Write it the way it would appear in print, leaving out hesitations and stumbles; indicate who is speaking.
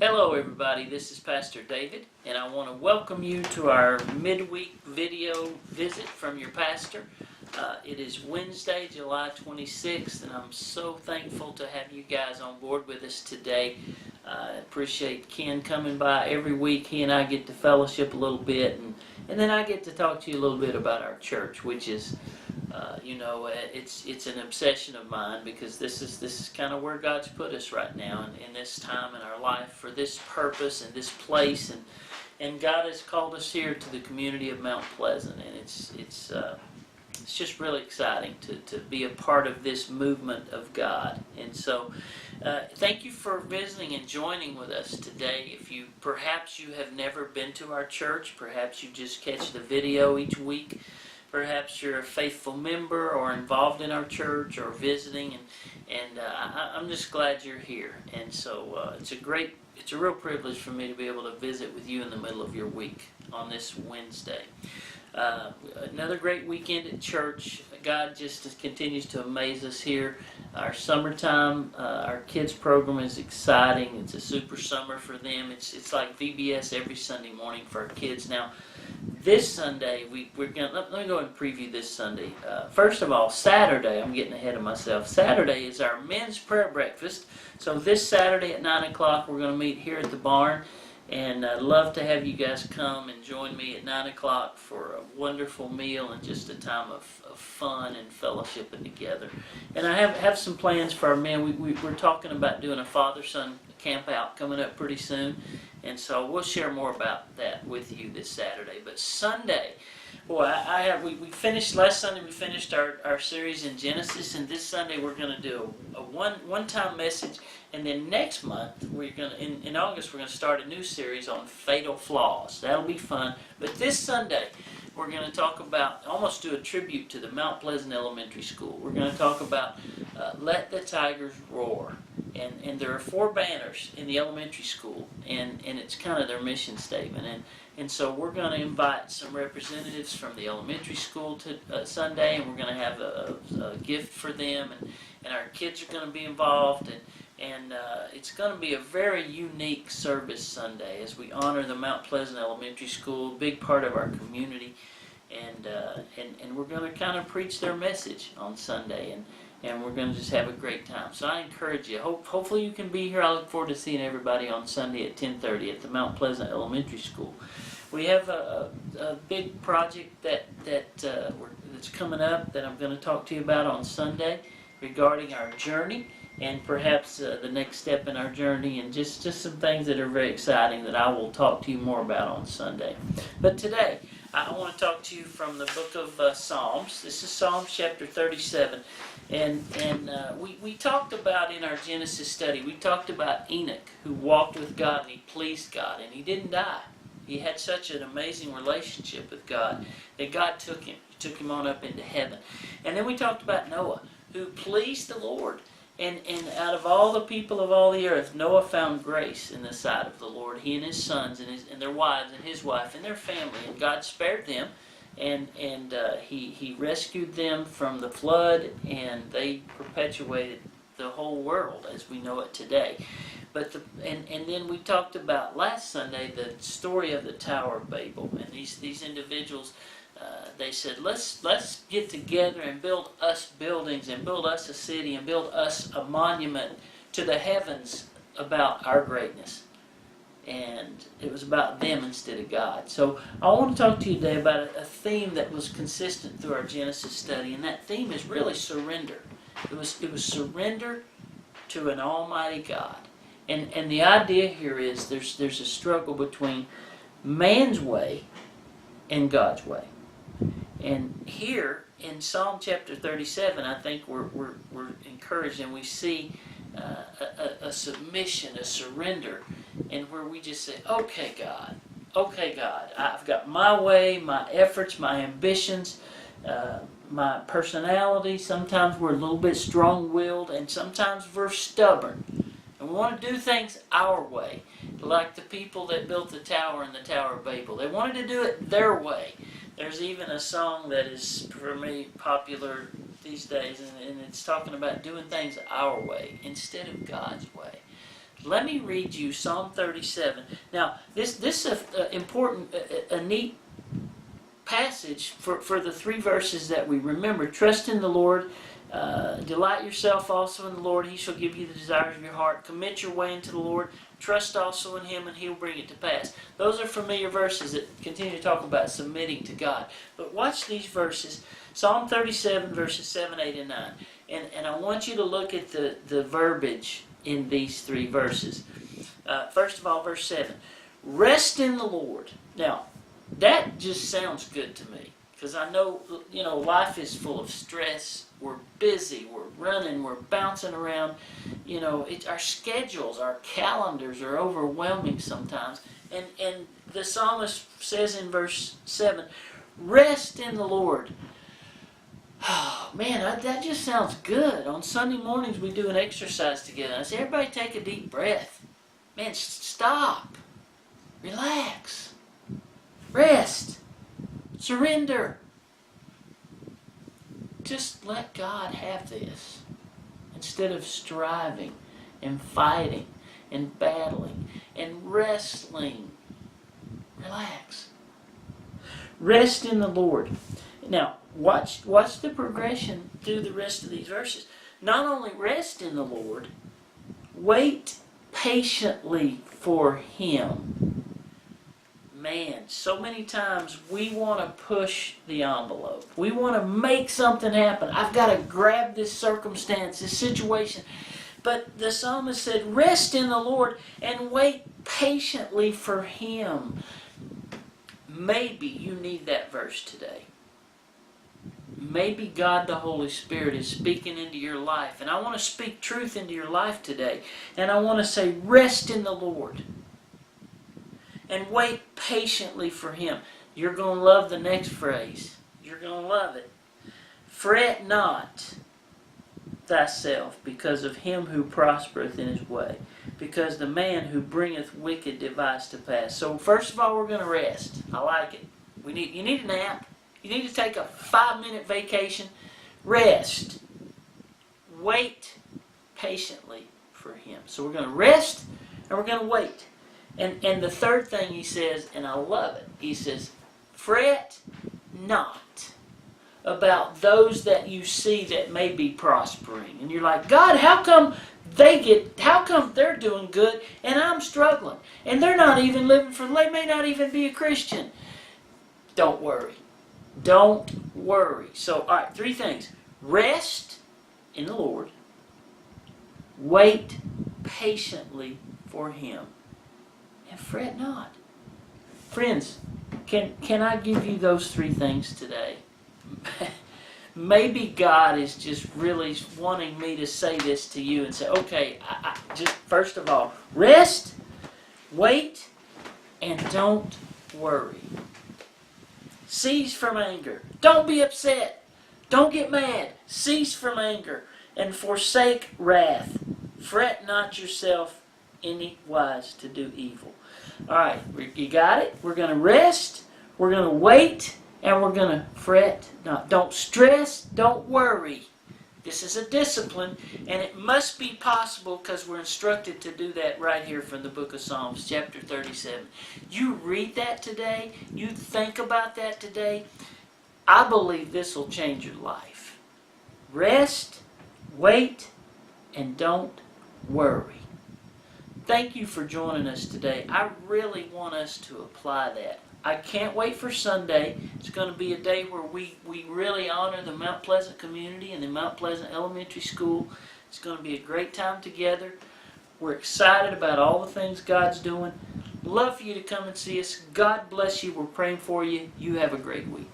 Speaker 1: Hello everybody, this is Pastor David, and I want to welcome you to our midweek video visit from your pastor. It is Wednesday, July 26th, and I'm so thankful to have you guys on board with us today. I appreciate Ken coming by every week. He and I get to fellowship a little bit, and then I get to talk to you a little bit about our church, which is it's an obsession of mine because this is kind of where God's put us right now in this time in our life for this purpose and this place, and God has called us here to the community of Mount Pleasant, and it's just really exciting to be a part of this movement of God. And so thank you for visiting and joining with us today. If perhaps you have never been to our church, perhaps you just catch the video each week. Perhaps you're a faithful member or involved in our church or visiting, and I'm just glad you're here. And so it's a real privilege for me to be able to visit with you in the middle of your week on this Wednesday. Another great weekend at church. God just continues to amaze us here. Our summertime, our kids program is exciting. It's a super summer for them. It's like VBS every Sunday morning for our kids. Now, this Sunday, we're going to, let me go and preview this Sunday. First of all, Saturday, I'm getting ahead of myself. Saturday is our men's prayer breakfast. So this Saturday at 9 o'clock, we're going to meet here at the barn. And I'd love to have you guys come and join me at 9 o'clock for a wonderful meal and just a time of fun and fellowshipping together. And I have some plans for our men. We're talking about doing a father-son camp out coming up pretty soon. And so we'll share more about that with you this Saturday. But Sunday, boy, we finished last Sunday. We finished our series in Genesis, and this Sunday we're going to do a one-time message. And then next month, in August, we're going to start a new series on fatal flaws. That'll be fun. But this Sunday, we're going to talk about, almost do a tribute to the Mount Pleasant Elementary School. We're going to talk about Let the Tigers Roar. And there are 4 banners in the elementary school, and it's kind of their mission statement. And so we're going to invite some representatives from the elementary school to Sunday, and we're going to have a gift for them, and our kids are going to be involved, and it's going to be a very unique service Sunday as we honor the Mount Pleasant Elementary School, big part of our community, and we're going to kind of preach their message on Sunday, and we're going to just have a great time. So I encourage you. Hopefully you can be here. I look forward to seeing everybody on Sunday at 10:30 at the Mount Pleasant Elementary School. We have a big project that's coming up that I'm going to talk to you about on Sunday regarding our journey and perhaps the next step in our journey, and just some things that are very exciting that I will talk to you more about on Sunday. But today, I want to talk to you from the book of Psalms. This is Psalms chapter 37. And we talked about in our Genesis study, we talked about Enoch, who walked with God and he pleased God, and he didn't die. He had such an amazing relationship with God that God took him on up into heaven. And then we talked about Noah, who pleased the Lord. And out of all the people of all the earth, Noah found grace in the sight of the Lord. He and his sons and their wives and his wife and their family. And God spared them. And he rescued them from the flood, and they perpetuated the whole world as we know it today. But and then we talked about last Sunday the story of the Tower of Babel, and these individuals. They said, let's get together and build us buildings and build us a city and build us a monument to the heavens about our greatness. And it was about them instead of God. So I want to talk to you today about a theme that was consistent through our Genesis study, and that theme is really surrender. It was surrender to an almighty God. And the idea here is there's a struggle between man's way and God's way. And here in Psalm chapter 37, I think we're encouraged, and we see a submission, a surrender, and where we just say, okay, God, I've got my way, my efforts, my ambitions, my personality. Sometimes we're a little bit strong-willed, and sometimes we're stubborn. And we want to do things our way, like the people that built the tower in the Tower of Babel. They wanted to do it their way. There's even a song that is, for me, popular these days, and it's talking about doing things our way instead of God's way. Let me read you Psalm 37. Now, this is a important, a neat passage for the 3 verses that we remember. Trust in the Lord. Delight yourself also in the Lord. He shall give you the desires of your heart. Commit your way into the Lord. Trust also in Him, and He'll bring it to pass. Those are familiar verses that continue to talk about submitting to God. But watch these verses. Psalm 37, verses 7, 8, and 9. And I want you to look at the verbiage in these 3 verses. First of all, verse 7. Rest in the Lord. Now, that just sounds good to me. Because I know, life is full of stress. We're busy. We're running. We're bouncing around. Our schedules, our calendars are overwhelming sometimes. And the psalmist says in verse 7, rest in the Lord. Oh, man, that just sounds good. On Sunday mornings, we do an exercise together. I say, everybody take a deep breath. Man, stop. Relax. Rest. Surrender. Just let God have this. Instead of striving and fighting and battling and wrestling. Relax. Rest in the Lord. Now, watch the progression through the rest of these verses. Not only rest in the Lord, wait patiently for Him. Man, so many times we want to push the envelope. We want to make something happen. I've got to grab this circumstance, this situation. But the psalmist said, rest in the Lord and wait patiently for Him. Maybe you need that verse today. Maybe God the Holy Spirit is speaking into your life. And I want to speak truth into your life today. And I want to say, rest in the Lord. And wait patiently for Him. You're going to love the next phrase. You're going to love it. Fret not thyself because of him who prospereth in his way, because the man who bringeth wicked device to pass. So first of all, we're going to rest. I like it. You need a nap. You need to take a 5-minute vacation. Rest. Wait patiently for Him. So we're going to rest and we're going to wait. And the third thing he says, and I love it, he says, fret not about those that you see that may be prospering. And you're like, God, how come they're doing good and I'm struggling? And they're not even they may not even be a Christian. Don't worry. Don't worry. So, all right, 3 things. Rest in the Lord. Wait patiently for Him. And fret not. Friends, can I give you those 3 things today? Maybe God is just really wanting me to say this to you and say, okay, just first of all, rest, wait, and don't worry. Cease from anger. Don't be upset. Don't get mad. Cease from anger and forsake wrath. Fret not yourself any wise to do evil. All right, you got it? We're going to rest, we're going to wait, and we're going to fret not. Don't stress, don't worry. This is a discipline, and it must be possible because we're instructed to do that right here from the book of Psalms, chapter 37. You read that today, you think about that today, I believe this will change your life. Rest, wait, and don't worry. Thank you for joining us today. I really want us to apply that. I can't wait for Sunday. It's going to be a day where we really honor the Mount Pleasant community and the Mount Pleasant Elementary School. It's going to be a great time together. We're excited about all the things God's doing. Love for you to come and see us. God bless you. We're praying for you. You have a great week.